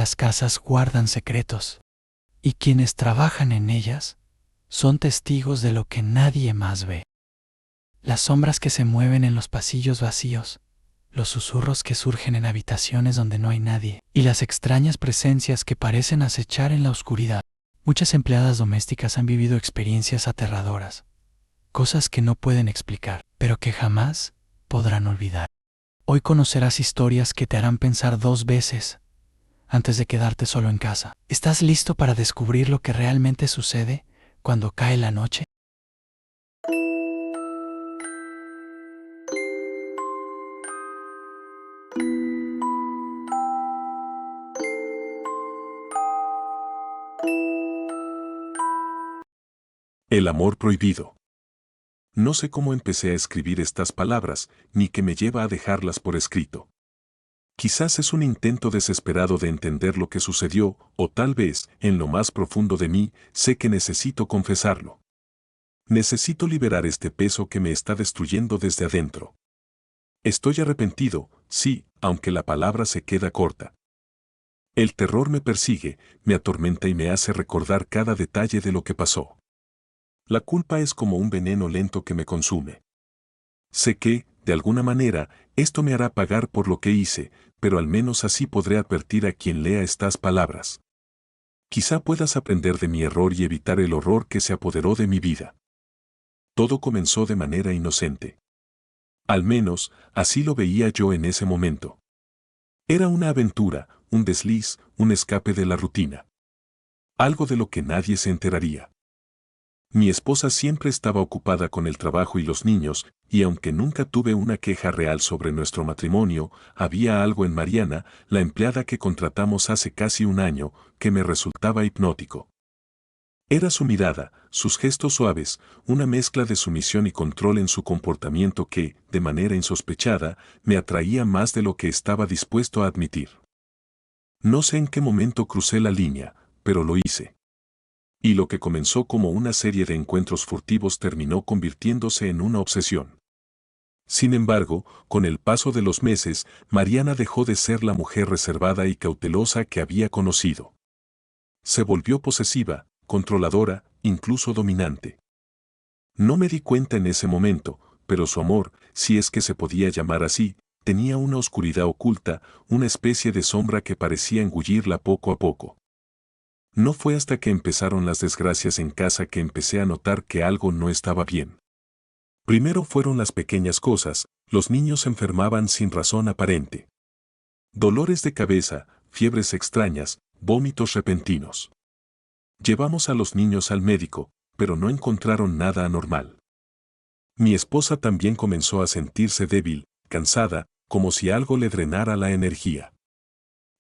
Las casas guardan secretos, y quienes trabajan en ellas son testigos de lo que nadie más ve. Las sombras que se mueven en los pasillos vacíos, los susurros que surgen en habitaciones donde no hay nadie, y las extrañas presencias que parecen acechar en la oscuridad. Muchas empleadas domésticas han vivido experiencias aterradoras, cosas que no pueden explicar, pero que jamás podrán olvidar. Hoy conocerás historias que te harán pensar 2 veces antes de quedarte solo en casa. ¿Estás listo para descubrir lo que realmente sucede cuando cae la noche? El amor prohibido. No sé cómo empecé a escribir estas palabras, ni qué me lleva a dejarlas por escrito. Quizás es un intento desesperado de entender lo que sucedió, o tal vez, en lo más profundo de mí, sé que necesito confesarlo. Necesito liberar este peso que me está destruyendo desde adentro. Estoy arrepentido, sí, aunque la palabra se queda corta. El terror me persigue, me atormenta y me hace recordar cada detalle de lo que pasó. La culpa es como un veneno lento que me consume. Sé que, de alguna manera, esto me hará pagar por lo que hice, pero al menos así podré advertir a quien lea estas palabras. Quizá puedas aprender de mi error y evitar el horror que se apoderó de mi vida. Todo comenzó de manera inocente. Al menos, así lo veía yo en ese momento. Era una aventura, un desliz, un escape de la rutina. Algo de lo que nadie se enteraría. Mi esposa siempre estaba ocupada con el trabajo y los niños, y aunque nunca tuve una queja real sobre nuestro matrimonio, había algo en Mariana, la empleada que contratamos hace casi un año, que me resultaba hipnótico. Era su mirada, sus gestos suaves, una mezcla de sumisión y control en su comportamiento que, de manera insospechada, me atraía más de lo que estaba dispuesto a admitir. No sé en qué momento crucé la línea, pero lo hice. Y lo que comenzó como una serie de encuentros furtivos terminó convirtiéndose en una obsesión. Sin embargo, con el paso de los meses, Mariana dejó de ser la mujer reservada y cautelosa que había conocido. Se volvió posesiva, controladora, incluso dominante. No me di cuenta en ese momento, pero su amor, si es que se podía llamar así, tenía una oscuridad oculta, una especie de sombra que parecía engullirla poco a poco. No fue hasta que empezaron las desgracias en casa que empecé a notar que algo no estaba bien. Primero fueron las pequeñas cosas, los niños se enfermaban sin razón aparente. Dolores de cabeza, fiebres extrañas, vómitos repentinos. Llevamos a los niños al médico, pero no encontraron nada anormal. Mi esposa también comenzó a sentirse débil, cansada, como si algo le drenara la energía.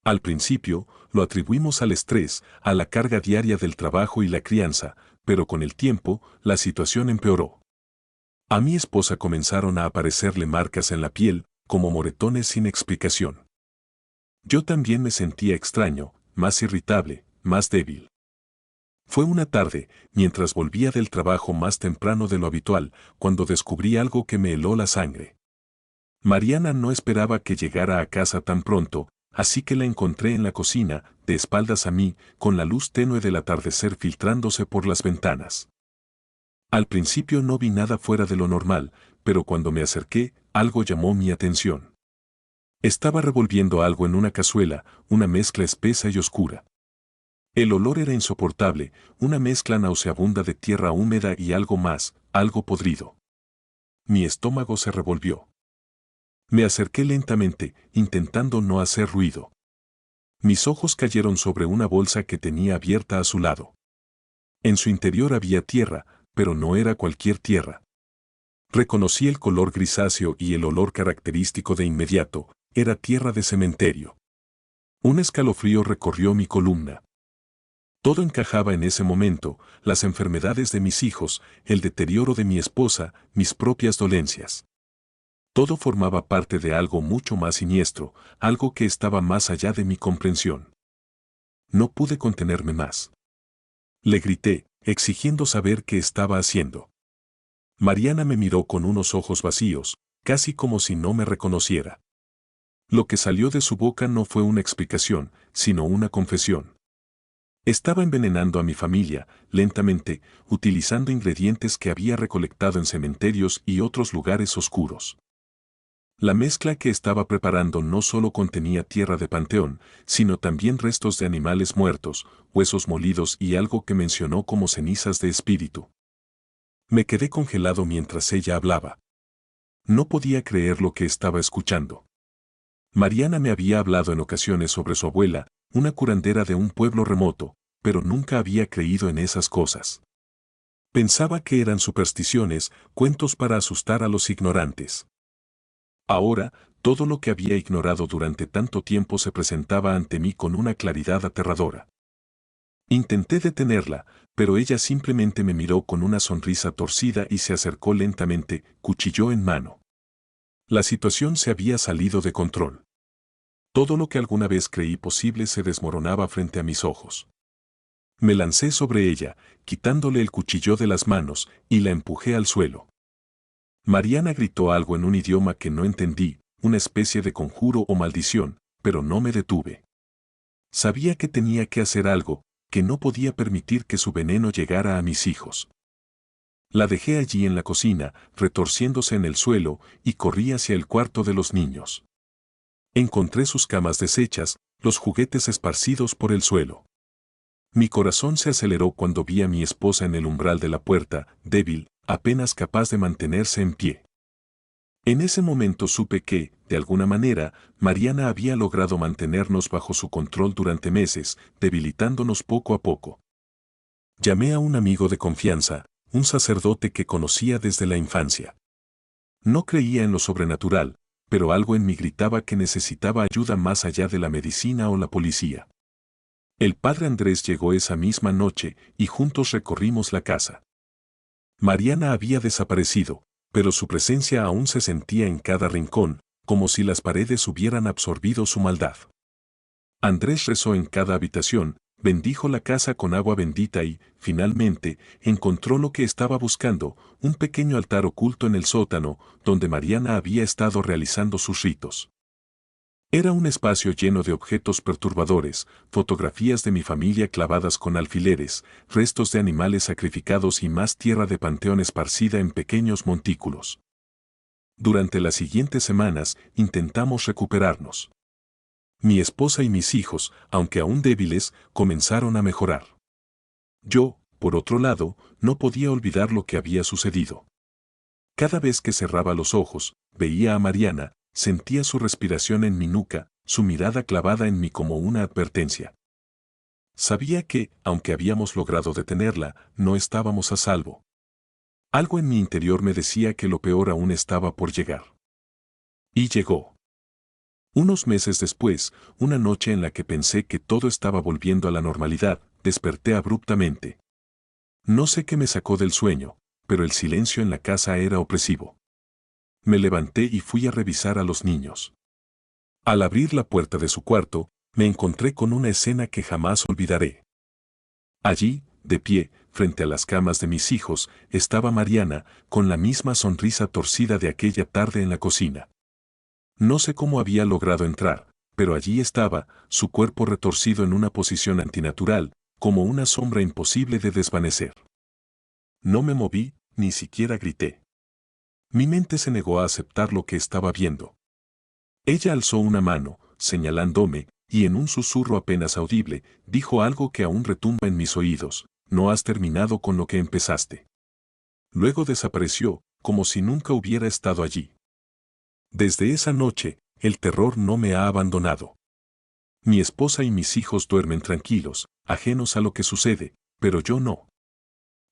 Al principio, lo atribuimos al estrés, a la carga diaria del trabajo y la crianza, pero con el tiempo, la situación empeoró. A mi esposa comenzaron a aparecerle marcas en la piel, como moretones sin explicación. Yo también me sentía extraño, más irritable, más débil. Fue una tarde, mientras volvía del trabajo más temprano de lo habitual, cuando descubrí algo que me heló la sangre. Mariana no esperaba que llegara a casa tan pronto, así que la encontré en la cocina, de espaldas a mí, con la luz tenue del atardecer filtrándose por las ventanas. Al principio no vi nada fuera de lo normal, pero cuando me acerqué, algo llamó mi atención. Estaba revolviendo algo en una cazuela, una mezcla espesa y oscura. El olor era insoportable, una mezcla nauseabunda de tierra húmeda y algo más, algo podrido. Mi estómago se revolvió. Me acerqué lentamente, intentando no hacer ruido. Mis ojos cayeron sobre una bolsa que tenía abierta a su lado. En su interior había tierra, pero no era cualquier tierra. Reconocí el color grisáceo y el olor característico de inmediato, era tierra de cementerio. Un escalofrío recorrió mi columna. Todo encajaba en ese momento, las enfermedades de mis hijos, el deterioro de mi esposa, mis propias dolencias. Todo formaba parte de algo mucho más siniestro, algo que estaba más allá de mi comprensión. No pude contenerme más. Le grité, exigiendo saber qué estaba haciendo. Mariana me miró con unos ojos vacíos, casi como si no me reconociera. Lo que salió de su boca no fue una explicación, sino una confesión. Estaba envenenando a mi familia, lentamente, utilizando ingredientes que había recolectado en cementerios y otros lugares oscuros. La mezcla que estaba preparando no solo contenía tierra de panteón, sino también restos de animales muertos, huesos molidos y algo que mencionó como cenizas de espíritu. Me quedé congelado mientras ella hablaba. No podía creer lo que estaba escuchando. Mariana me había hablado en ocasiones sobre su abuela, una curandera de un pueblo remoto, pero nunca había creído en esas cosas. Pensaba que eran supersticiones, cuentos para asustar a los ignorantes. Ahora, todo lo que había ignorado durante tanto tiempo se presentaba ante mí con una claridad aterradora. Intenté detenerla, pero ella simplemente me miró con una sonrisa torcida y se acercó lentamente, cuchillo en mano. La situación se había salido de control. Todo lo que alguna vez creí posible se desmoronaba frente a mis ojos. Me lancé sobre ella, quitándole el cuchillo de las manos, y la empujé al suelo. Mariana gritó algo en un idioma que no entendí, una especie de conjuro o maldición, pero no me detuve. Sabía que tenía que hacer algo, que no podía permitir que su veneno llegara a mis hijos. La dejé allí en la cocina, retorciéndose en el suelo, y corrí hacia el cuarto de los niños. Encontré sus camas deshechas, los juguetes esparcidos por el suelo. Mi corazón se aceleró cuando vi a mi esposa en el umbral de la puerta, débil, apenas capaz de mantenerse en pie. En ese momento supe que, de alguna manera, Mariana había logrado mantenernos bajo su control durante meses, debilitándonos poco a poco. Llamé a un amigo de confianza, un sacerdote que conocía desde la infancia. No creía en lo sobrenatural, pero algo en mí gritaba que necesitaba ayuda más allá de la medicina o la policía. El padre Andrés llegó esa misma noche y juntos recorrimos la casa. Mariana había desaparecido, pero su presencia aún se sentía en cada rincón, como si las paredes hubieran absorbido su maldad. Andrés rezó en cada habitación, bendijo la casa con agua bendita y, finalmente, encontró lo que estaba buscando, un pequeño altar oculto en el sótano, donde Mariana había estado realizando sus ritos. Era un espacio lleno de objetos perturbadores, fotografías de mi familia clavadas con alfileres, restos de animales sacrificados y más tierra de panteón esparcida en pequeños montículos. Durante las siguientes semanas intentamos recuperarnos. Mi esposa y mis hijos, aunque aún débiles, comenzaron a mejorar. Yo, por otro lado, no podía olvidar lo que había sucedido. Cada vez que cerraba los ojos, veía a Mariana, sentía su respiración en mi nuca, su mirada clavada en mí como una advertencia. Sabía que, aunque habíamos logrado detenerla, no estábamos a salvo. Algo en mi interior me decía que lo peor aún estaba por llegar. Y llegó. Unos meses después, una noche en la que pensé que todo estaba volviendo a la normalidad, desperté abruptamente. No sé qué me sacó del sueño, pero el silencio en la casa era opresivo. Me levanté y fui a revisar a los niños. Al abrir la puerta de su cuarto, me encontré con una escena que jamás olvidaré. Allí, de pie, frente a las camas de mis hijos, estaba Mariana, con la misma sonrisa torcida de aquella tarde en la cocina. No sé cómo había logrado entrar, pero allí estaba, su cuerpo retorcido en una posición antinatural, como una sombra imposible de desvanecer. No me moví, ni siquiera grité. Mi mente se negó a aceptar lo que estaba viendo. Ella alzó una mano, señalándome, y en un susurro apenas audible, dijo algo que aún retumba en mis oídos: no has terminado con lo que empezaste. Luego desapareció, como si nunca hubiera estado allí. Desde esa noche, el terror no me ha abandonado. Mi esposa y mis hijos duermen tranquilos, ajenos a lo que sucede, pero yo no.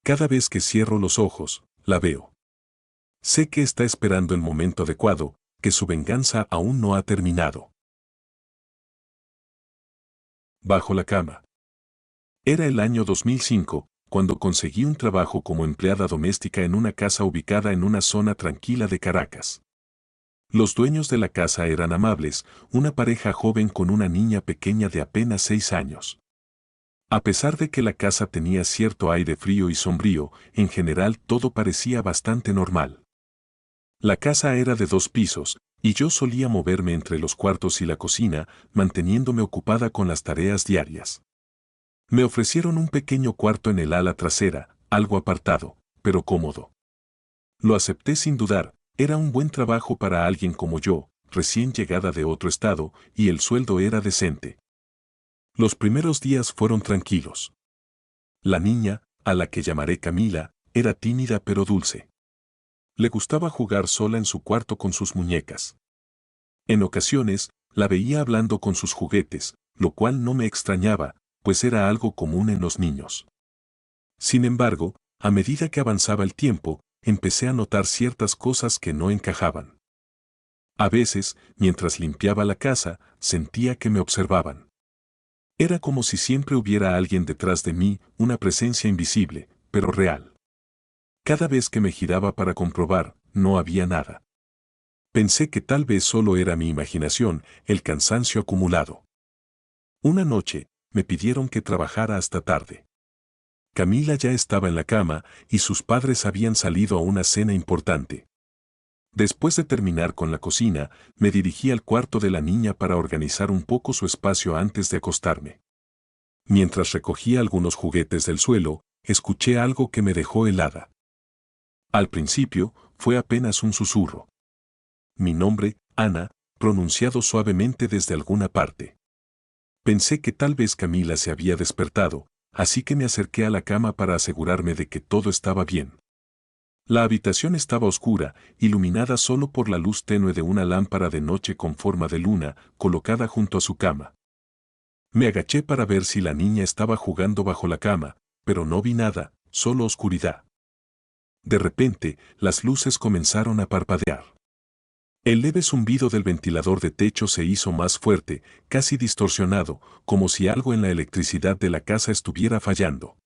Cada vez que cierro los ojos, la veo. Sé que está esperando el momento adecuado, que su venganza aún no ha terminado. Bajo la cama. Era el año 2005, cuando conseguí un trabajo como empleada doméstica en una casa ubicada en una zona tranquila de Caracas. Los dueños de la casa eran amables, una pareja joven con una niña pequeña de apenas 6 años. A pesar de que la casa tenía cierto aire frío y sombrío, en general todo parecía bastante normal. La casa era de 2 pisos, Y yo solía moverme entre los cuartos y la cocina, manteniéndome ocupada con las tareas diarias. Me ofrecieron un pequeño cuarto en el ala trasera, algo apartado, pero cómodo. Lo acepté sin dudar, era un buen trabajo para alguien como yo, recién llegada de otro estado, y el sueldo era decente. Los primeros días fueron tranquilos. La niña, a la que llamaré Camila, era tímida pero dulce. Le gustaba jugar sola en su cuarto con sus muñecas. En ocasiones, la veía hablando con sus juguetes, lo cual no me extrañaba, pues era algo común en los niños. Sin embargo, a medida que avanzaba el tiempo, empecé a notar ciertas cosas que no encajaban. A veces, mientras limpiaba la casa, sentía que me observaban. Era como si siempre hubiera alguien detrás de mí, una presencia invisible, pero real. Cada vez que me giraba para comprobar, no había nada. Pensé que tal vez solo era mi imaginación, el cansancio acumulado. Una noche, me pidieron que trabajara hasta tarde. Camila ya estaba en la cama y sus padres habían salido a una cena importante. Después de terminar con la cocina, me dirigí al cuarto de la niña para organizar un poco su espacio antes de acostarme. Mientras recogía algunos juguetes del suelo, escuché algo que me dejó helada. Al principio, fue apenas un susurro. Mi nombre, Ana, pronunciado suavemente desde alguna parte. Pensé que tal vez Camila se había despertado, así que me acerqué a la cama para asegurarme de que todo estaba bien. La habitación estaba oscura, iluminada solo por la luz tenue de una lámpara de noche con forma de luna, colocada junto a su cama. Me agaché para ver si la niña estaba jugando bajo la cama, pero no vi nada, solo oscuridad. De repente, las luces comenzaron a parpadear. El leve zumbido del ventilador de techo se hizo más fuerte, casi distorsionado, como si algo en la electricidad de la casa estuviera fallando.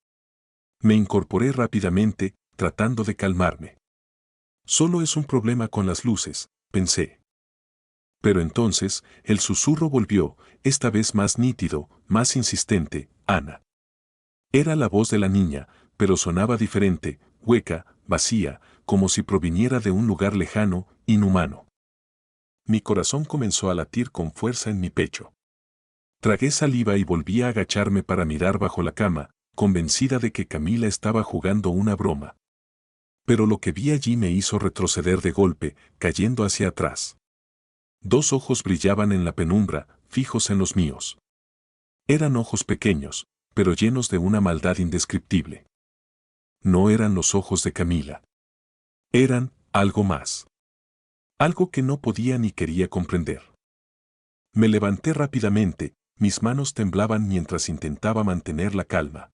Me incorporé rápidamente, tratando de calmarme. Solo es un problema con las luces, pensé. Pero entonces, el susurro volvió, esta vez más nítido, más insistente, Ana. Era la voz de la niña, pero sonaba diferente, hueca, vacía, como si proviniera de un lugar lejano, inhumano. Mi corazón comenzó a latir con fuerza en mi pecho. Tragué saliva y volví a agacharme para mirar bajo la cama, convencida de que Camila estaba jugando una broma. Pero lo que vi allí me hizo retroceder de golpe, cayendo hacia atrás. Dos ojos brillaban en la penumbra, fijos en los míos. Eran ojos pequeños, pero llenos de una maldad indescriptible. No eran los ojos de Camila. Eran algo más. Algo que no podía ni quería comprender. Me levanté rápidamente, mis manos temblaban mientras intentaba mantener la calma.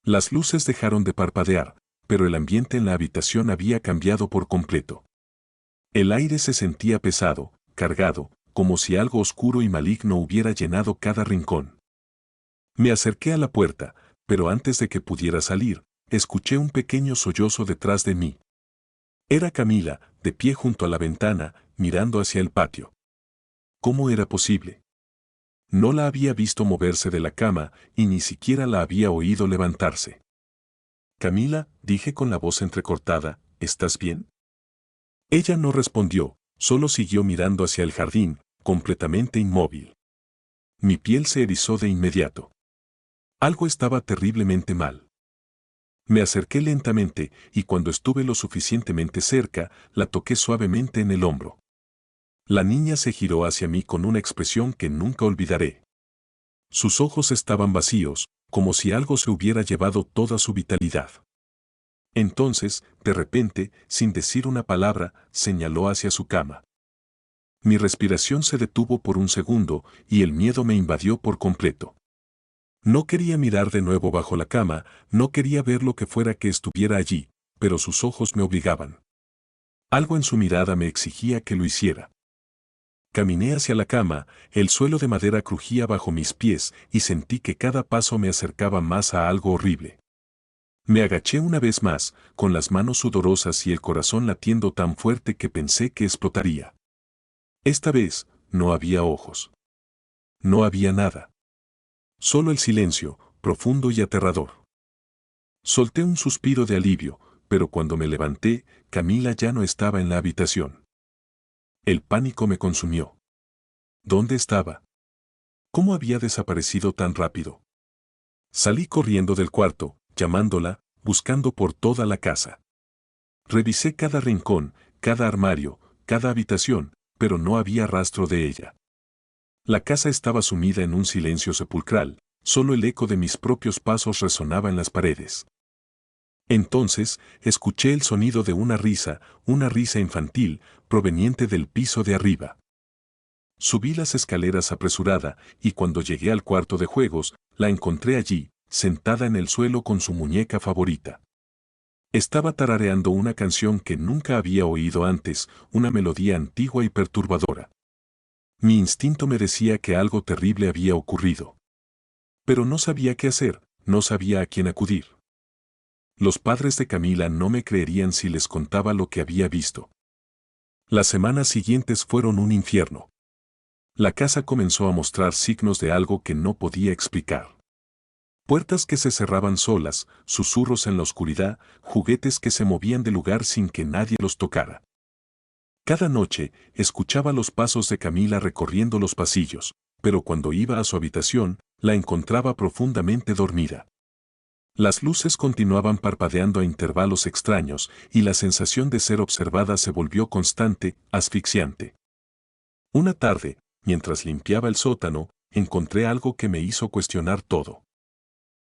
Las luces dejaron de parpadear, pero el ambiente en la habitación había cambiado por completo. El aire se sentía pesado, cargado, como si algo oscuro y maligno hubiera llenado cada rincón. Me acerqué a la puerta, pero antes de que pudiera salir, escuché un pequeño sollozo detrás de mí. Era Camila, de pie junto a la ventana, mirando hacia el patio. ¿Cómo era posible? No la había visto moverse de la cama y ni siquiera la había oído levantarse. Camila, dije con la voz entrecortada, ¿estás bien? Ella no respondió, solo siguió mirando hacia el jardín, completamente inmóvil. Mi piel se erizó de inmediato. Algo estaba terriblemente mal. Me acerqué lentamente y cuando estuve lo suficientemente cerca, la toqué suavemente en el hombro. La niña se giró hacia mí con una expresión que nunca olvidaré. Sus ojos estaban vacíos, como si algo se hubiera llevado toda su vitalidad. Entonces, de repente, sin decir una palabra, señaló hacia su cama. Mi respiración se detuvo por un segundo y el miedo me invadió por completo. No quería mirar de nuevo bajo la cama, no quería ver lo que fuera que estuviera allí, pero sus ojos me obligaban. Algo en su mirada me exigía que lo hiciera. Caminé hacia la cama, el suelo de madera crujía bajo mis pies y sentí que cada paso me acercaba más a algo horrible. Me agaché una vez más, con las manos sudorosas y el corazón latiendo tan fuerte que pensé que explotaría. Esta vez, no había ojos. No había nada. Solo el silencio, profundo y aterrador. Solté un suspiro de alivio, pero cuando me levanté, Camila ya no estaba en la habitación. El pánico me consumió. ¿Dónde estaba? ¿Cómo había desaparecido tan rápido? Salí corriendo del cuarto, llamándola, buscando por toda la casa. Revisé cada rincón, cada armario, cada habitación, pero no había rastro de ella. La casa estaba sumida en un silencio sepulcral, solo el eco de mis propios pasos resonaba en las paredes. Entonces, escuché el sonido de una risa infantil, proveniente del piso de arriba. Subí las escaleras apresurada, y cuando llegué al cuarto de juegos, la encontré allí, sentada en el suelo con su muñeca favorita. Estaba tarareando una canción que nunca había oído antes, una melodía antigua y perturbadora. Mi instinto me decía que algo terrible había ocurrido. Pero no sabía qué hacer, no sabía a quién acudir. Los padres de Camila no me creerían si les contaba lo que había visto. Las semanas siguientes fueron un infierno. La casa comenzó a mostrar signos de algo que no podía explicar. Puertas que se cerraban solas, susurros en la oscuridad, juguetes que se movían de lugar sin que nadie los tocara. Cada noche, escuchaba los pasos de Camila recorriendo los pasillos, pero cuando iba a su habitación, la encontraba profundamente dormida. Las luces continuaban parpadeando a intervalos extraños, y la sensación de ser observada se volvió constante, asfixiante. Una tarde, mientras limpiaba el sótano, encontré algo que me hizo cuestionar todo.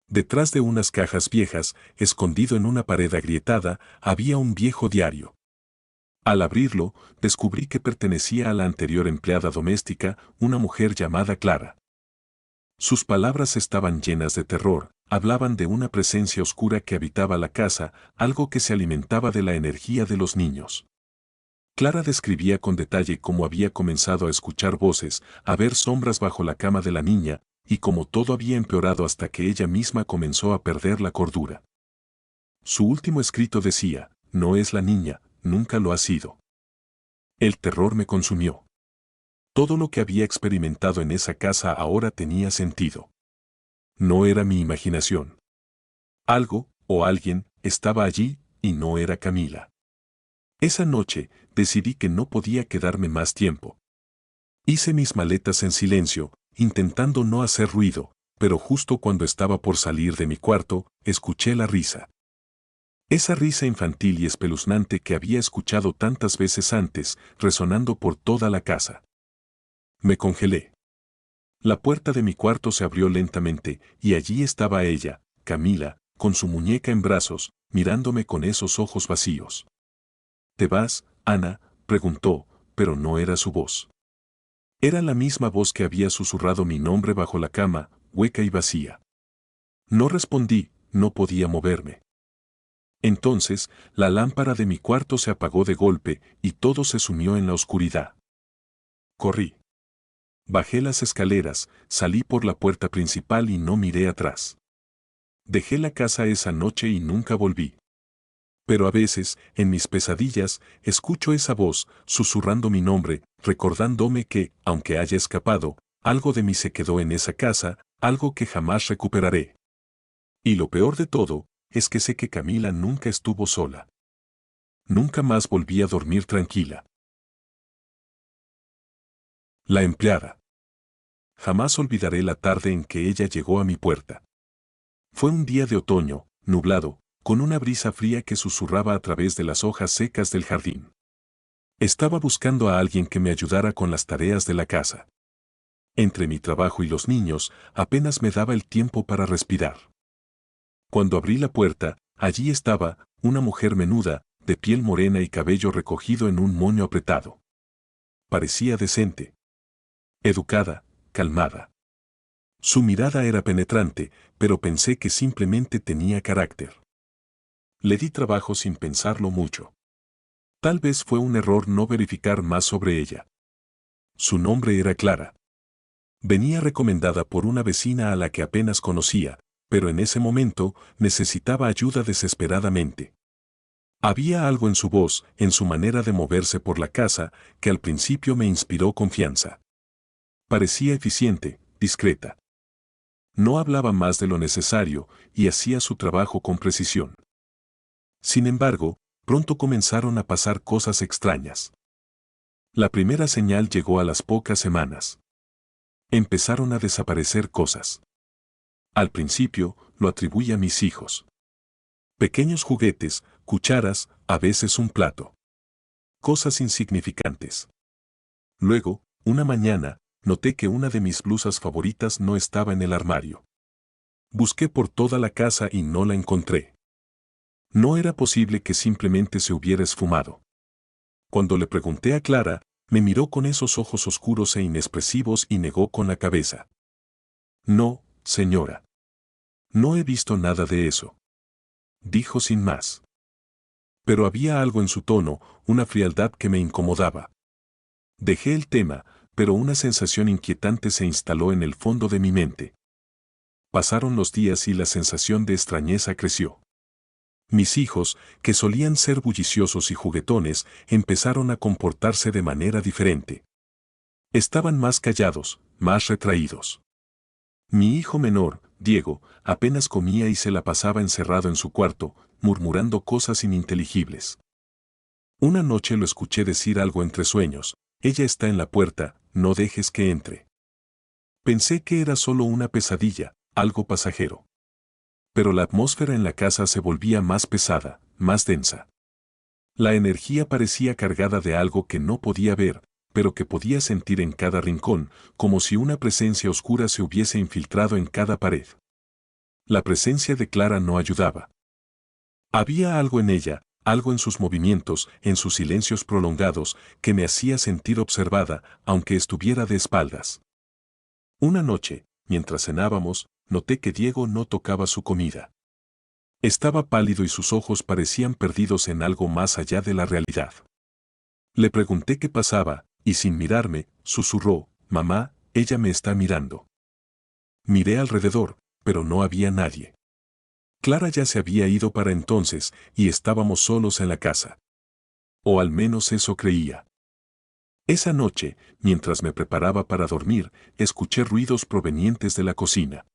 Detrás de unas cajas viejas, escondido en una pared agrietada, había un viejo diario. Al abrirlo, descubrí que pertenecía a la anterior empleada doméstica, una mujer llamada Clara. Sus palabras estaban llenas de terror, hablaban de una presencia oscura que habitaba la casa, algo que se alimentaba de la energía de los niños. Clara describía con detalle cómo había comenzado a escuchar voces, a ver sombras bajo la cama de la niña, y cómo todo había empeorado hasta que ella misma comenzó a perder la cordura. Su último escrito decía, no es la niña, nunca lo ha sido. El terror me consumió. Todo lo que había experimentado en esa casa ahora tenía sentido. No era mi imaginación. Algo, o alguien, estaba allí, y no era Camila. Esa noche, decidí que no podía quedarme más tiempo. Hice mis maletas en silencio, intentando no hacer ruido, pero justo cuando estaba por salir de mi cuarto, escuché la risa. Esa risa infantil y espeluznante que había escuchado tantas veces antes, resonando por toda la casa. Me congelé. La puerta de mi cuarto se abrió lentamente, y allí estaba ella, Camila, con su muñeca en brazos, mirándome con esos ojos vacíos. ¿Te vas, Ana?, preguntó, pero no era su voz. Era la misma voz que había susurrado mi nombre bajo la cama, hueca y vacía. No respondí, no podía moverme. Entonces, la lámpara de mi cuarto se apagó de golpe y todo se sumió en la oscuridad. Corrí. Bajé las escaleras, salí por la puerta principal y no miré atrás. Dejé la casa esa noche y nunca volví. Pero a veces, en mis pesadillas, escucho esa voz, susurrando mi nombre, recordándome que, aunque haya escapado, algo de mí se quedó en esa casa, algo que jamás recuperaré. Y lo peor de todo, es que sé que Camila nunca estuvo sola. Nunca más volví a dormir tranquila. La empleada. Jamás olvidaré la tarde en que ella llegó a mi puerta. Fue un día de otoño, nublado, con una brisa fría que susurraba a través de las hojas secas del jardín. Estaba buscando a alguien que me ayudara con las tareas de la casa. Entre mi trabajo y los niños, apenas me daba el tiempo para respirar. Cuando abrí la puerta, allí estaba, una mujer menuda, de piel morena y cabello recogido en un moño apretado. Parecía decente. Educada, calmada. Su mirada era penetrante, pero pensé que simplemente tenía carácter. Le di trabajo sin pensarlo mucho. Tal vez fue un error no verificar más sobre ella. Su nombre era Clara. Venía recomendada por una vecina a la que apenas conocía, pero en ese momento necesitaba ayuda desesperadamente. Había algo en su voz, en su manera de moverse por la casa, que al principio me inspiró confianza. Parecía eficiente, discreta. No hablaba más de lo necesario y hacía su trabajo con precisión. Sin embargo, pronto comenzaron a pasar cosas extrañas. La primera señal llegó a las pocas semanas. Empezaron a desaparecer cosas. Al principio, lo atribuí a mis hijos. Pequeños juguetes, cucharas, a veces un plato. Cosas insignificantes. Luego, una mañana, noté que una de mis blusas favoritas no estaba en el armario. Busqué por toda la casa y no la encontré. No era posible que simplemente se hubiera esfumado. Cuando le pregunté a Clara, me miró con esos ojos oscuros e inexpresivos y negó con la cabeza. No, señora. No he visto nada de eso. Dijo sin más. Pero había algo en su tono, una frialdad que me incomodaba. Dejé el tema, pero una sensación inquietante se instaló en el fondo de mi mente. Pasaron los días y la sensación de extrañeza creció. Mis hijos, que solían ser bulliciosos y juguetones, empezaron a comportarse de manera diferente. Estaban más callados, más retraídos. Mi hijo menor, Diego, apenas comía y se la pasaba encerrado en su cuarto, murmurando cosas ininteligibles. Una noche lo escuché decir algo entre sueños: ella está en la puerta, no dejes que entre. Pensé que era solo una pesadilla, algo pasajero. Pero la atmósfera en la casa se volvía más pesada, más densa. La energía parecía cargada de algo que no podía ver, pero que podía sentir en cada rincón, como si una presencia oscura se hubiese infiltrado en cada pared. La presencia de Clara no ayudaba. Había algo en ella, algo en sus movimientos, en sus silencios prolongados, que me hacía sentir observada, aunque estuviera de espaldas. Una noche, mientras cenábamos, noté que Diego no tocaba su comida. Estaba pálido y sus ojos parecían perdidos en algo más allá de la realidad. Le pregunté qué pasaba, y sin mirarme, susurró: mamá, ella me está mirando. Miré alrededor, pero no había nadie. Clara ya se había ido para entonces, y estábamos solos en la casa. O al menos eso creía. Esa noche, mientras me preparaba para dormir, escuché ruidos provenientes de la cocina.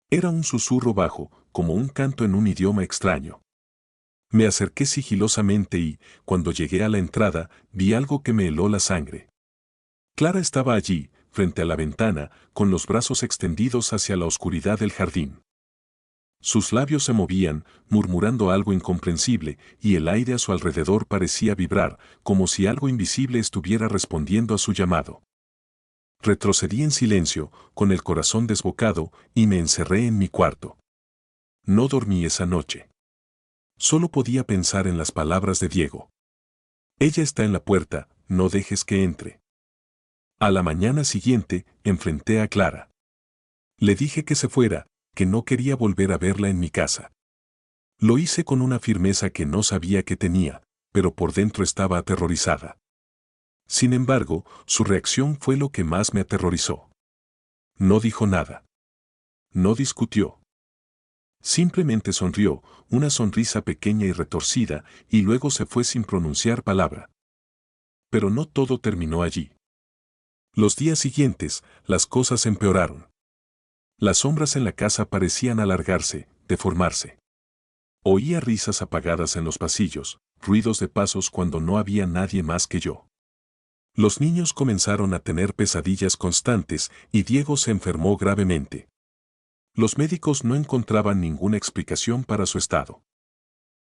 Era un susurro bajo, como un canto en un idioma extraño. Me acerqué sigilosamente y, cuando llegué a la entrada, vi algo que me heló la sangre. Clara estaba allí, frente a la ventana, con los brazos extendidos hacia la oscuridad del jardín. Sus labios se movían, murmurando algo incomprensible, y el aire a su alrededor parecía vibrar, como si algo invisible estuviera respondiendo a su llamado. Retrocedí en silencio, con el corazón desbocado, y me encerré en mi cuarto. No dormí esa noche. Solo podía pensar en las palabras de Diego. Ella está en la puerta, no dejes que entre. A la mañana siguiente, enfrenté a Clara. Le dije que se fuera, que no quería volver a verla en mi casa. Lo hice con una firmeza que no sabía que tenía, pero por dentro estaba aterrorizada. Sin embargo, su reacción fue lo que más me aterrorizó. No dijo nada. No discutió. Simplemente sonrió, una sonrisa pequeña y retorcida, y luego se fue sin pronunciar palabra. Pero no todo terminó allí. Los días siguientes, las cosas empeoraron. Las sombras en la casa parecían alargarse, deformarse. Oía risas apagadas en los pasillos, ruidos de pasos cuando no había nadie más que yo. Los niños comenzaron a tener pesadillas constantes y Diego se enfermó gravemente. Los médicos no encontraban ninguna explicación para su estado.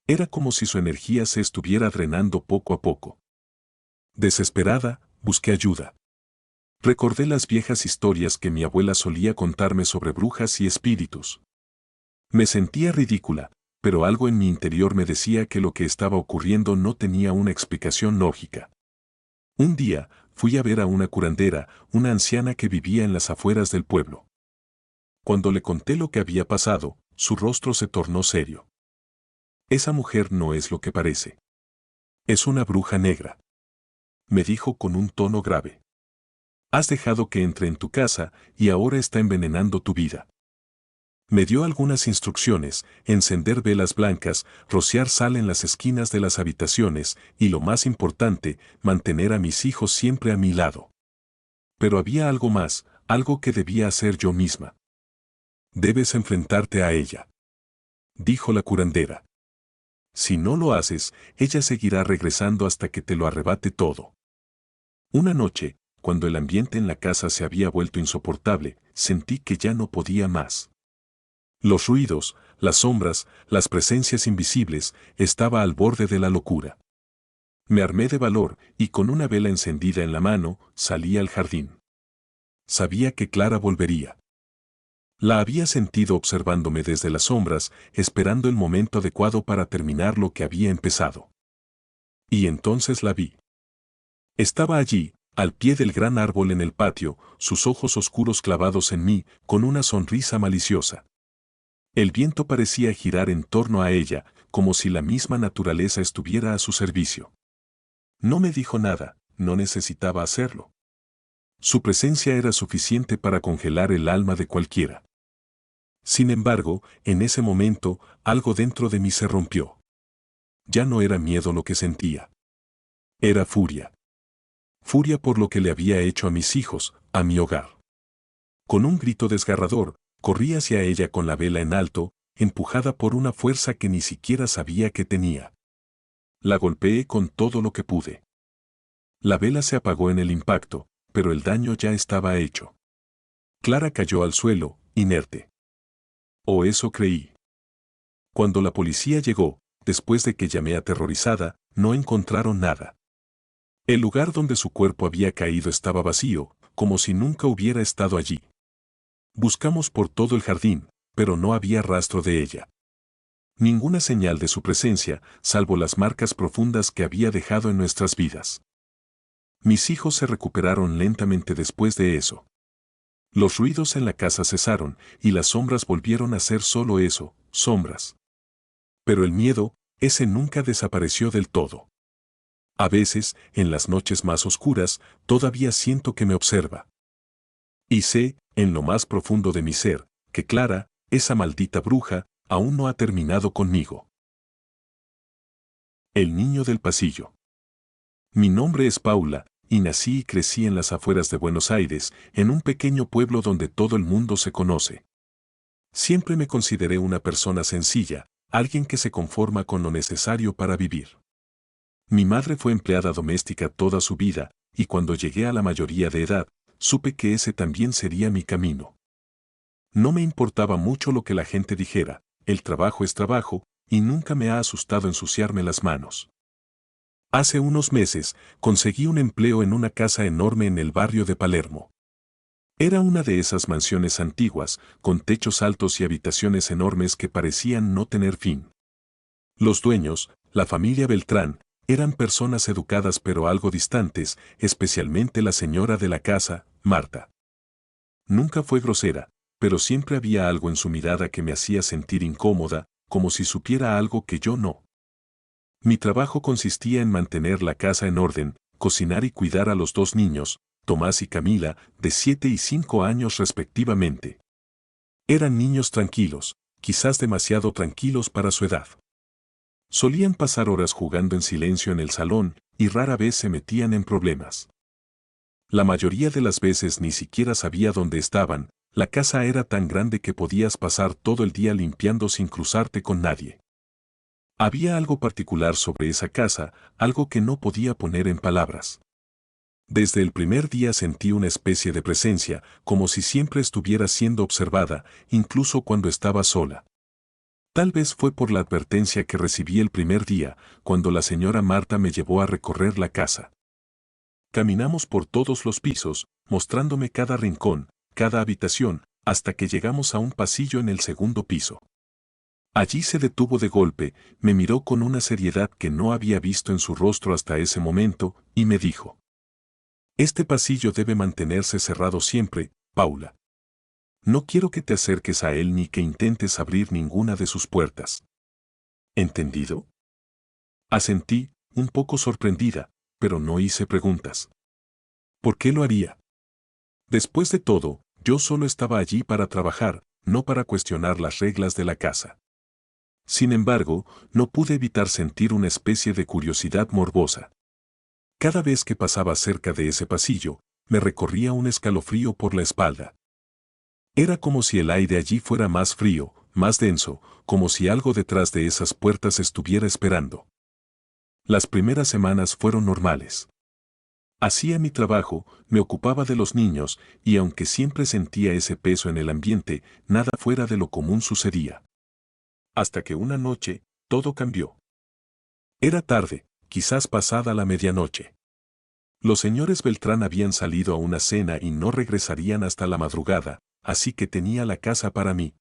Era como si su energía se estuviera drenando poco a poco. Desesperada, busqué ayuda. Recordé las viejas historias que mi abuela solía contarme sobre brujas y espíritus. Me sentía ridícula, pero algo en mi interior me decía que lo que estaba ocurriendo no tenía una explicación lógica. Un día, fui a ver a una curandera, una anciana que vivía en las afueras del pueblo. Cuando le conté lo que había pasado, su rostro se tornó serio. Esa mujer no es lo que parece. Es una bruja negra. Me dijo con un tono grave. Has dejado que entre en tu casa y ahora está envenenando tu vida. Me dio algunas instrucciones: encender velas blancas, rociar sal en las esquinas de las habitaciones y, lo más importante, mantener a mis hijos siempre a mi lado. Pero había algo más, algo que debía hacer yo misma. Debes enfrentarte a ella, dijo la curandera. Si no lo haces, ella seguirá regresando hasta que te lo arrebate todo. Una noche, cuando el ambiente en la casa se había vuelto insoportable, sentí que ya no podía más. Los ruidos, las sombras, las presencias invisibles, estaba al borde de la locura. Me armé de valor y con una vela encendida en la mano, salí al jardín. Sabía que Clara volvería. La había sentido observándome desde las sombras, esperando el momento adecuado para terminar lo que había empezado. Y entonces la vi. Estaba allí, al pie del gran árbol en el patio, sus ojos oscuros clavados en mí, con una sonrisa maliciosa. El viento parecía girar en torno a ella, como si la misma naturaleza estuviera a su servicio. No me dijo nada, no necesitaba hacerlo. Su presencia era suficiente para congelar el alma de cualquiera. Sin embargo, en ese momento, algo dentro de mí se rompió. Ya no era miedo lo que sentía. Era furia. Furia por lo que le había hecho a mis hijos, a mi hogar. Con un grito desgarrador, corrí hacia ella con la vela en alto, empujada por una fuerza que ni siquiera sabía que tenía. La golpeé con todo lo que pude. La vela se apagó en el impacto, pero el daño ya estaba hecho. Clara cayó al suelo, inerte. O eso creí. Cuando la policía llegó, después de que llamé aterrorizada, no encontraron nada. El lugar donde su cuerpo había caído estaba vacío, como si nunca hubiera estado allí. Buscamos por todo el jardín, pero no había rastro de ella. Ninguna señal de su presencia, salvo las marcas profundas que había dejado en nuestras vidas. Mis hijos se recuperaron lentamente después de eso. Los ruidos en la casa cesaron y las sombras volvieron a ser solo eso, sombras. Pero el miedo, ese nunca desapareció del todo. A veces, en las noches más oscuras, todavía siento que me observa. Y sé, en lo más profundo de mi ser, que Clara, esa maldita bruja, aún no ha terminado conmigo. El niño del pasillo. Mi nombre es Paula, y nací y crecí en las afueras de Buenos Aires, en un pequeño pueblo donde todo el mundo se conoce. Siempre me consideré una persona sencilla, alguien que se conforma con lo necesario para vivir. Mi madre fue empleada doméstica toda su vida, y cuando llegué a la mayoría de edad, supe que ese también sería mi camino. No me importaba mucho lo que la gente dijera, el trabajo es trabajo, y nunca me ha asustado ensuciarme las manos. Hace unos meses, conseguí un empleo en una casa enorme en el barrio de Palermo. Era una de esas mansiones antiguas, con techos altos y habitaciones enormes que parecían no tener fin. Los dueños, la familia Beltrán, eran personas educadas pero algo distantes, especialmente la señora de la casa, Marta. Nunca fue grosera, pero siempre había algo en su mirada que me hacía sentir incómoda, como si supiera algo que yo no. Mi trabajo consistía en mantener la casa en orden, cocinar y cuidar a los dos niños, Tomás y Camila, de 7 y 5 años respectivamente. Eran niños tranquilos, quizás demasiado tranquilos para su edad. Solían pasar horas jugando en silencio en el salón y rara vez se metían en problemas. La mayoría de las veces ni siquiera sabía dónde estaban, la casa era tan grande que podías pasar todo el día limpiando sin cruzarte con nadie. Había algo particular sobre esa casa, algo que no podía poner en palabras. Desde el primer día sentí una especie de presencia, como si siempre estuviera siendo observada, incluso cuando estaba sola. Tal vez fue por la advertencia que recibí el primer día, cuando la señora Marta me llevó a recorrer la casa. Caminamos por todos los pisos, mostrándome cada rincón, cada habitación, hasta que llegamos a un pasillo en el segundo piso. Allí se detuvo de golpe, me miró con una seriedad que no había visto en su rostro hasta ese momento, y me dijo: «Este pasillo debe mantenerse cerrado siempre, Paula. No quiero que te acerques a él ni que intentes abrir ninguna de sus puertas». ¿Entendido? Asentí, un poco sorprendida, pero no hice preguntas. ¿Por qué lo haría? Después de todo, yo solo estaba allí para trabajar, no para cuestionar las reglas de la casa. Sin embargo, no pude evitar sentir una especie de curiosidad morbosa. Cada vez que pasaba cerca de ese pasillo, me recorría un escalofrío por la espalda. Era como si el aire allí fuera más frío, más denso, como si algo detrás de esas puertas estuviera esperando. Las primeras semanas fueron normales. Hacía mi trabajo, me ocupaba de los niños, y aunque siempre sentía ese peso en el ambiente, nada fuera de lo común sucedía. Hasta que una noche, todo cambió. Era tarde, quizás pasada la medianoche. Los señores Beltrán habían salido a una cena y no regresarían hasta la madrugada, así que tenía la casa para mí.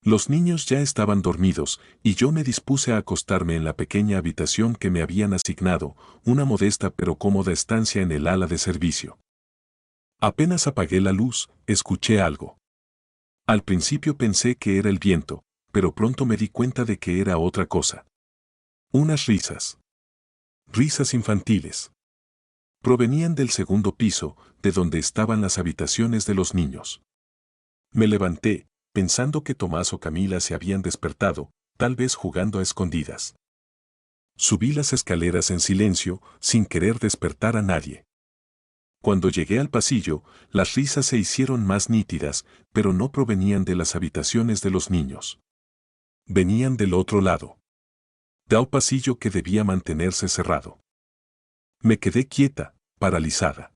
Los niños ya estaban dormidos, y yo me dispuse a acostarme en la pequeña habitación que me habían asignado, una modesta pero cómoda estancia en el ala de servicio. Apenas apagué la luz, escuché algo. Al principio pensé que era el viento, pero pronto me di cuenta de que era otra cosa. Unas risas. Risas infantiles. Provenían del segundo piso, de donde estaban las habitaciones de los niños. Me levanté, pensando que Tomás o Camila se habían despertado, tal vez jugando a escondidas. Subí las escaleras en silencio, sin querer despertar a nadie. Cuando llegué al pasillo, las risas se hicieron más nítidas, pero no provenían de las habitaciones de los niños. Venían del otro lado. De un pasillo que debía mantenerse cerrado. Me quedé quieta, paralizada.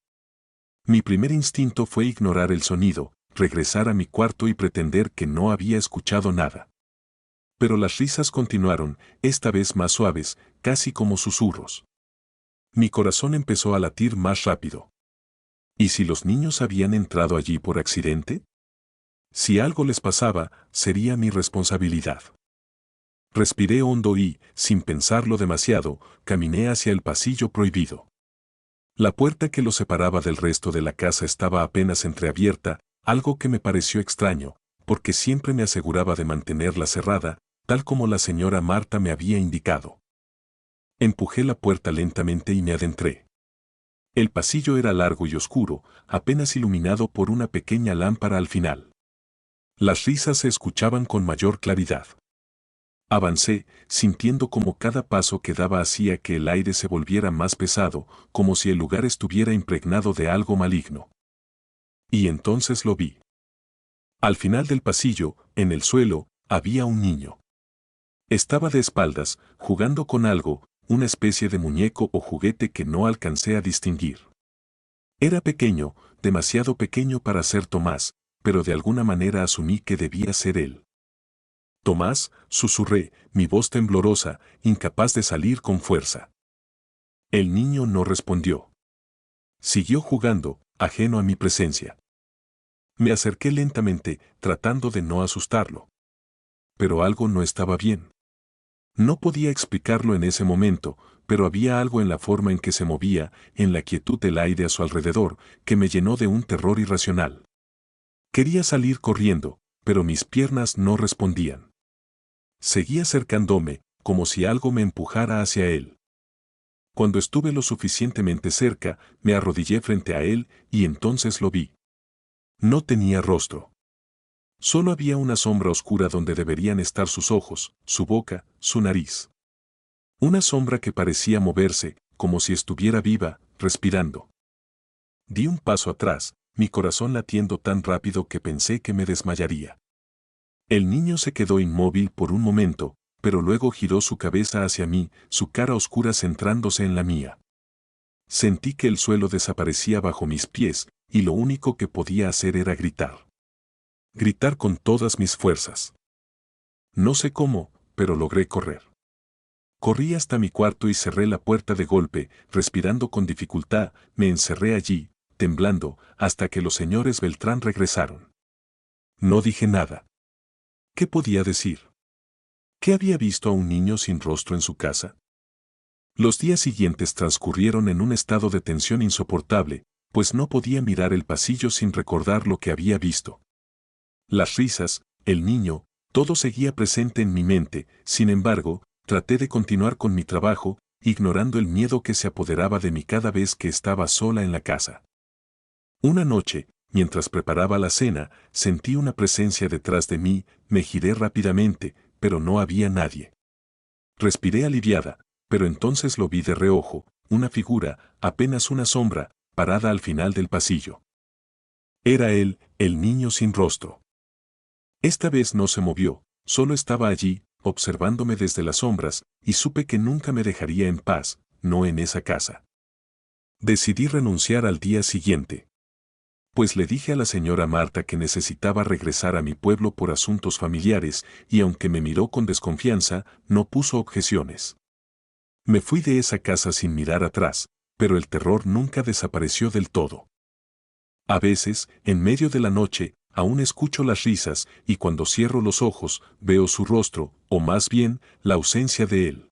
Mi primer instinto fue ignorar el sonido, regresar a mi cuarto y pretender que no había escuchado nada. Pero las risas continuaron, esta vez más suaves, casi como susurros. Mi corazón empezó a latir más rápido. ¿Y si los niños habían entrado allí por accidente? Si algo les pasaba, sería mi responsabilidad. Respiré hondo y, sin pensarlo demasiado, caminé hacia el pasillo prohibido. La puerta que lo separaba del resto de la casa estaba apenas entreabierta, algo que me pareció extraño, porque siempre me aseguraba de mantenerla cerrada, tal como la señora Marta me había indicado. Empujé la puerta lentamente y me adentré. El pasillo era largo y oscuro, apenas iluminado por una pequeña lámpara al final. Las risas se escuchaban con mayor claridad. Avancé, sintiendo como cada paso que daba hacía que el aire se volviera más pesado, como si el lugar estuviera impregnado de algo maligno. Y entonces lo vi. Al final del pasillo, en el suelo, había un niño. Estaba de espaldas, jugando con algo, una especie de muñeco o juguete que no alcancé a distinguir. Era pequeño, demasiado pequeño para ser Tomás, pero de alguna manera asumí que debía ser él. Tomás, susurré, mi voz temblorosa, incapaz de salir con fuerza. El niño no respondió. Siguió jugando, ajeno a mi presencia. Me acerqué lentamente, tratando de no asustarlo. Pero algo no estaba bien. No podía explicarlo en ese momento, pero había algo en la forma en que se movía, en la quietud del aire a su alrededor, que me llenó de un terror irracional. Quería salir corriendo, pero mis piernas no respondían. Seguía acercándome, como si algo me empujara hacia él. Cuando estuve lo suficientemente cerca, me arrodillé frente a él y entonces lo vi. No tenía rostro. Solo había una sombra oscura donde deberían estar sus ojos, su boca, su nariz. Una sombra que parecía moverse, como si estuviera viva, respirando. Di un paso atrás, mi corazón latiendo tan rápido que pensé que me desmayaría. El niño se quedó inmóvil por un momento, pero luego giró su cabeza hacia mí, su cara oscura centrándose en la mía. Sentí que el suelo desaparecía bajo mis pies, y lo único que podía hacer era gritar. Gritar con todas mis fuerzas. No sé cómo, pero logré correr. Corrí hasta mi cuarto y cerré la puerta de golpe, respirando con dificultad, me encerré allí, temblando, hasta que los señores Beltrán regresaron. No dije nada. ¿Qué podía decir? ¿Qué había visto a un niño sin rostro en su casa? Los días siguientes transcurrieron en un estado de tensión insoportable, pues no podía mirar el pasillo sin recordar lo que había visto. Las risas, el niño, todo seguía presente en mi mente, sin embargo, traté de continuar con mi trabajo, ignorando el miedo que se apoderaba de mí cada vez que estaba sola en la casa. Una noche, mientras preparaba la cena, sentí una presencia detrás de mí, me giré rápidamente, pero no había nadie. Respiré aliviada, pero entonces lo vi de reojo, una figura, apenas una sombra, parada al final del pasillo. Era él, el niño sin rostro. Esta vez no se movió, solo estaba allí, observándome desde las sombras, y supe que nunca me dejaría en paz, no en esa casa. Decidí renunciar al día siguiente. Pues le dije a la señora Marta que necesitaba regresar a mi pueblo por asuntos familiares, y aunque me miró con desconfianza, no puso objeciones. Me fui de esa casa sin mirar atrás, pero el terror nunca desapareció del todo. A veces, en medio de la noche, aún escucho las risas, y cuando cierro los ojos, veo su rostro, o más bien, la ausencia de él.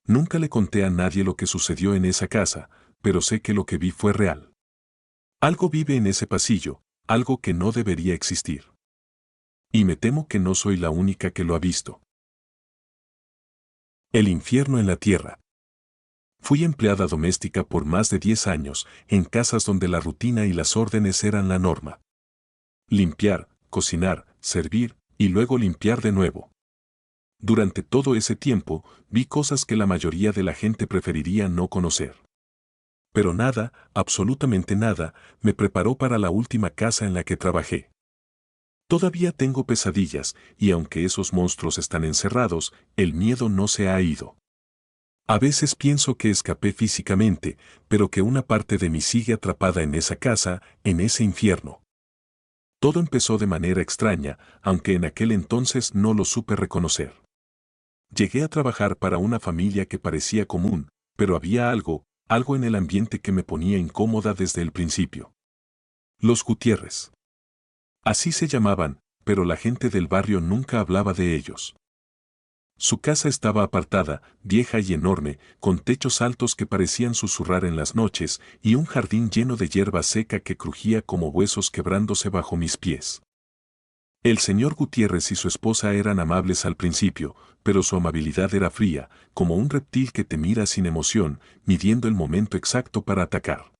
Nunca le conté a nadie lo que sucedió en esa casa, pero sé que lo que vi fue real. Algo vive en ese pasillo, algo que no debería existir. Y me temo que no soy la única que lo ha visto. El infierno en la tierra. Fui empleada doméstica por más de 10 años, en casas donde la rutina y las órdenes eran la norma. Limpiar, cocinar, servir, y luego limpiar de nuevo. Durante todo ese tiempo, vi cosas que la mayoría de la gente preferiría no conocer. Pero nada, absolutamente nada, me preparó para la última casa en la que trabajé. Todavía tengo pesadillas, y aunque esos monstruos están encerrados, el miedo no se ha ido. A veces pienso que escapé físicamente, pero que una parte de mí sigue atrapada en esa casa, en ese infierno. Todo empezó de manera extraña, aunque en aquel entonces no lo supe reconocer. Llegué a trabajar para una familia que parecía común, pero había algo en el ambiente que me ponía incómoda desde el principio. Los Gutiérrez. Así se llamaban, pero la gente del barrio nunca hablaba de ellos. Su casa estaba apartada, vieja y enorme, con techos altos que parecían susurrar en las noches, y un jardín lleno de hierba seca que crujía como huesos quebrándose bajo mis pies. El señor Gutiérrez y su esposa eran amables al principio, pero su amabilidad era fría, como un reptil que te mira sin emoción, midiendo el momento exacto para atacar.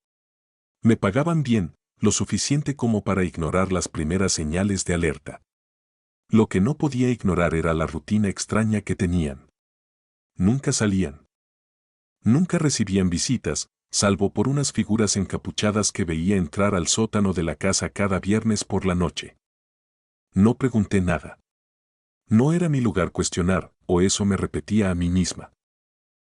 Me pagaban bien, lo suficiente como para ignorar las primeras señales de alerta. Lo que no podía ignorar era la rutina extraña que tenían. Nunca salían. Nunca recibían visitas, salvo por unas figuras encapuchadas que veía entrar al sótano de la casa cada viernes por la noche. No pregunté nada. No era mi lugar cuestionar, o eso me repetía a mí misma.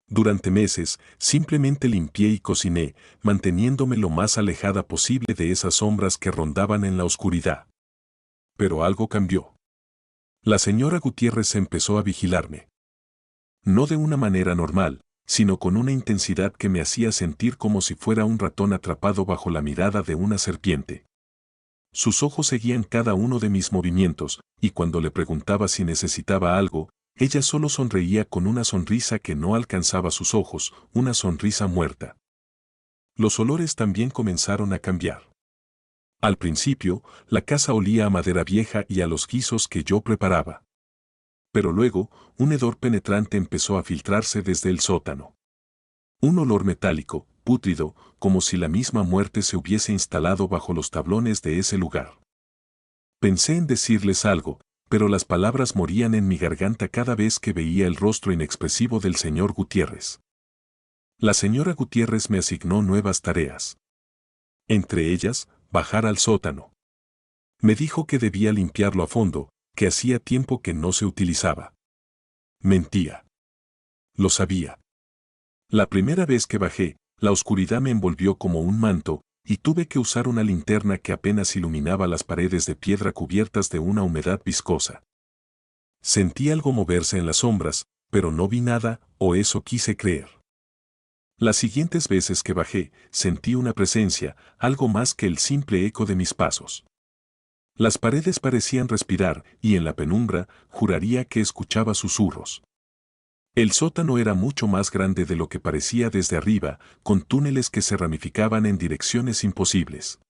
Durante meses, simplemente limpié y cociné, manteniéndome lo más alejada posible de esas sombras que rondaban en la oscuridad. Pero algo cambió. La señora Gutiérrez empezó a vigilarme. No de una manera normal, sino con una intensidad que me hacía sentir como si fuera un ratón atrapado bajo la mirada de una serpiente. Sus ojos seguían cada uno de mis movimientos, y cuando le preguntaba si necesitaba algo, ella solo sonreía con una sonrisa que no alcanzaba sus ojos, una sonrisa muerta. Los olores también comenzaron a cambiar. Al principio, la casa olía a madera vieja y a los guisos que yo preparaba. Pero luego, un hedor penetrante empezó a filtrarse desde el sótano. Un olor metálico, pútrido, como si la misma muerte se hubiese instalado bajo los tablones de ese lugar. Pensé en decirles algo, pero las palabras morían en mi garganta cada vez que veía el rostro inexpresivo del señor Gutiérrez. La señora Gutiérrez me asignó nuevas tareas. Entre ellas, bajar al sótano. Me dijo que debía limpiarlo a fondo, que hacía tiempo que no se utilizaba. Mentía. Lo sabía. La primera vez que bajé, la oscuridad me envolvió como un manto, y tuve que usar una linterna que apenas iluminaba las paredes de piedra cubiertas de una humedad viscosa. Sentí algo moverse en las sombras, pero no vi nada, o eso quise creer. Las siguientes veces que bajé, sentí una presencia, algo más que el simple eco de mis pasos. Las paredes parecían respirar, y en la penumbra, juraría que escuchaba susurros. El sótano era mucho más grande de lo que parecía desde arriba, con túneles que se ramificaban en direcciones imposibles.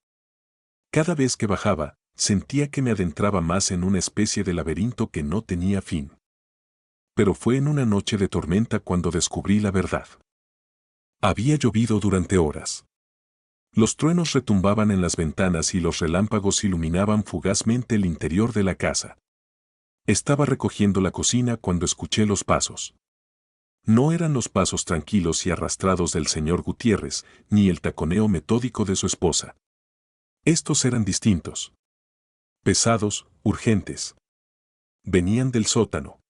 Cada vez que bajaba, sentía que me adentraba más en una especie de laberinto que no tenía fin. Pero fue en una noche de tormenta cuando descubrí la verdad. Había llovido durante horas. Los truenos retumbaban en las ventanas y los relámpagos iluminaban fugazmente el interior de la casa. Estaba recogiendo la cocina cuando escuché los pasos. No eran los pasos tranquilos y arrastrados del señor Gutiérrez, ni el taconeo metódico de su esposa. Estos eran distintos. Pesados, urgentes. Venían del sótano.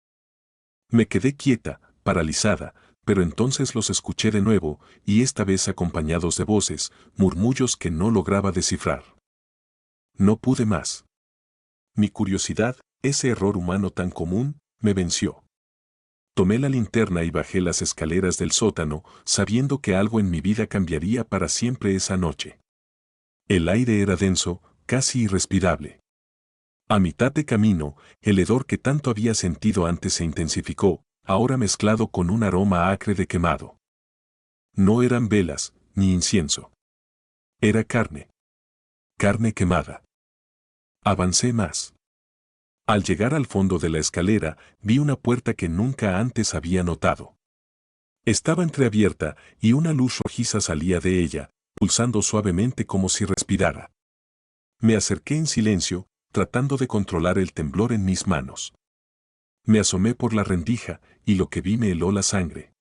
Me quedé quieta, paralizada, pero entonces los escuché de nuevo, y esta vez acompañados de voces, murmullos que no lograba descifrar. No pude más. Mi curiosidad, ese error humano tan común, me venció. Tomé la linterna y bajé las escaleras del sótano, sabiendo que algo en mi vida cambiaría para siempre esa noche. El aire era denso, casi irrespirable. A mitad de camino, el hedor que tanto había sentido antes se intensificó, ahora mezclado con un aroma acre de quemado. No eran velas, ni incienso. Era carne. Carne quemada. Avancé más. Al llegar al fondo de la escalera, vi una puerta que nunca antes había notado. Estaba entreabierta y una luz rojiza salía de ella, pulsando suavemente como si respirara. Me acerqué en silencio, tratando de controlar el temblor en mis manos. Me asomé por la rendija, y lo que vi me heló la sangre.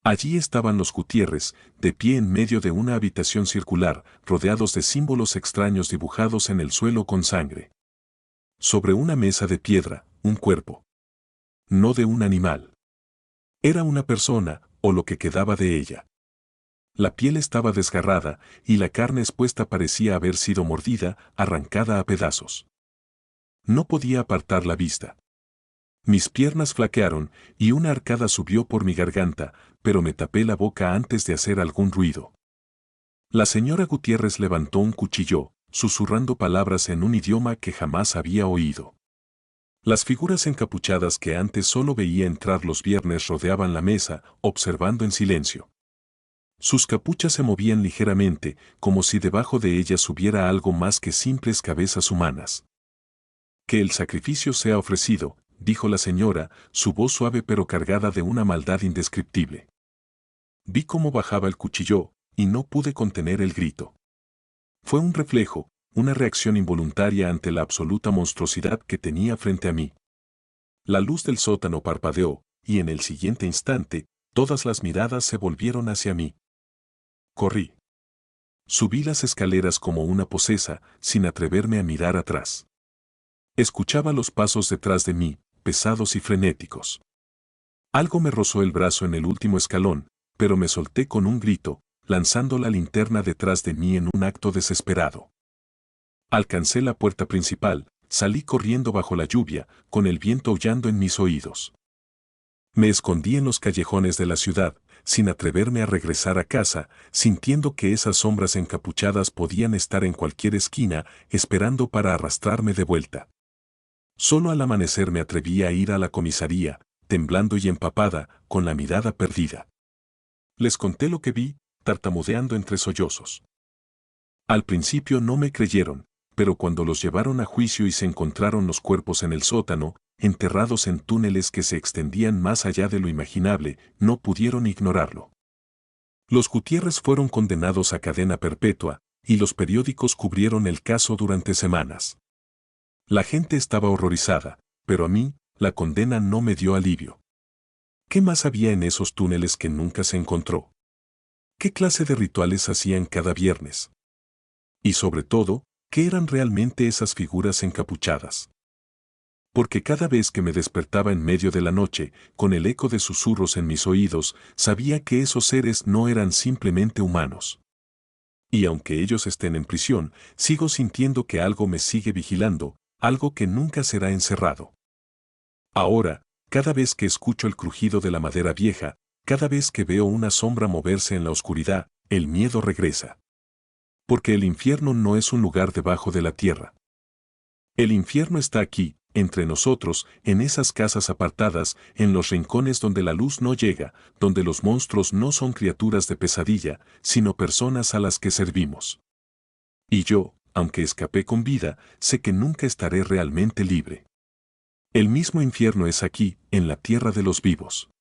Allí estaban los Gutiérrez, de pie en medio de una habitación circular, rodeados de símbolos extraños dibujados en el suelo con sangre. Sobre una mesa de piedra, un cuerpo. No de un animal. Era una persona, o lo que quedaba de ella. La piel estaba desgarrada, y la carne expuesta parecía haber sido mordida, arrancada a pedazos. No podía apartar la vista. Mis piernas flaquearon, y una arcada subió por mi garganta, pero me tapé la boca antes de hacer algún ruido. La señora Gutiérrez levantó un cuchillo, susurrando palabras en un idioma que jamás había oído. Las figuras encapuchadas que antes solo veía entrar los viernes rodeaban la mesa, observando en silencio. Sus capuchas se movían ligeramente, como si debajo de ellas hubiera algo más que simples cabezas humanas. Que el sacrificio sea ofrecido, dijo la señora, su voz suave pero cargada de una maldad indescriptible. Vi cómo bajaba el cuchillo, y no pude contener el grito. Fue un reflejo, una reacción involuntaria ante la absoluta monstruosidad que tenía frente a mí. La luz del sótano parpadeó, y en el siguiente instante, todas las miradas se volvieron hacia mí. Corrí. Subí las escaleras como una posesa, sin atreverme a mirar atrás. Escuchaba los pasos detrás de mí, pesados y frenéticos. Algo me rozó el brazo en el último escalón, pero me solté con un grito, lanzando la linterna detrás de mí en un acto desesperado. Alcancé la puerta principal, salí corriendo bajo la lluvia, con el viento aullando en mis oídos. Me escondí en los callejones de la ciudad, sin atreverme a regresar a casa, sintiendo que esas sombras encapuchadas podían estar en cualquier esquina, esperando para arrastrarme de vuelta. Solo al amanecer me atreví a ir a la comisaría, temblando y empapada, con la mirada perdida. Les conté lo que vi, tartamudeando entre sollozos. Al principio no me creyeron, pero cuando los llevaron a juicio y se encontraron los cuerpos en el sótano, enterrados en túneles que se extendían más allá de lo imaginable, no pudieron ignorarlo. Los Gutiérrez fueron condenados a cadena perpetua, y los periódicos cubrieron el caso durante semanas. La gente estaba horrorizada, pero a mí, la condena no me dio alivio. ¿Qué más había en esos túneles que nunca se encontró? ¿Qué clase de rituales hacían cada viernes? Y sobre todo, ¿qué eran realmente esas figuras encapuchadas? Porque cada vez que me despertaba en medio de la noche, con el eco de susurros en mis oídos, sabía que esos seres no eran simplemente humanos. Y aunque ellos estén en prisión, sigo sintiendo que algo me sigue vigilando, algo que nunca será encerrado. Ahora, cada vez que escucho el crujido de la madera vieja, cada vez que veo una sombra moverse en la oscuridad, el miedo regresa. Porque el infierno no es un lugar debajo de la tierra. El infierno está aquí, entre nosotros, en esas casas apartadas, en los rincones donde la luz no llega, donde los monstruos no son criaturas de pesadilla, sino personas a las que servimos. Y yo, aunque escapé con vida, sé que nunca estaré realmente libre. El mismo infierno es aquí, en la tierra de los vivos.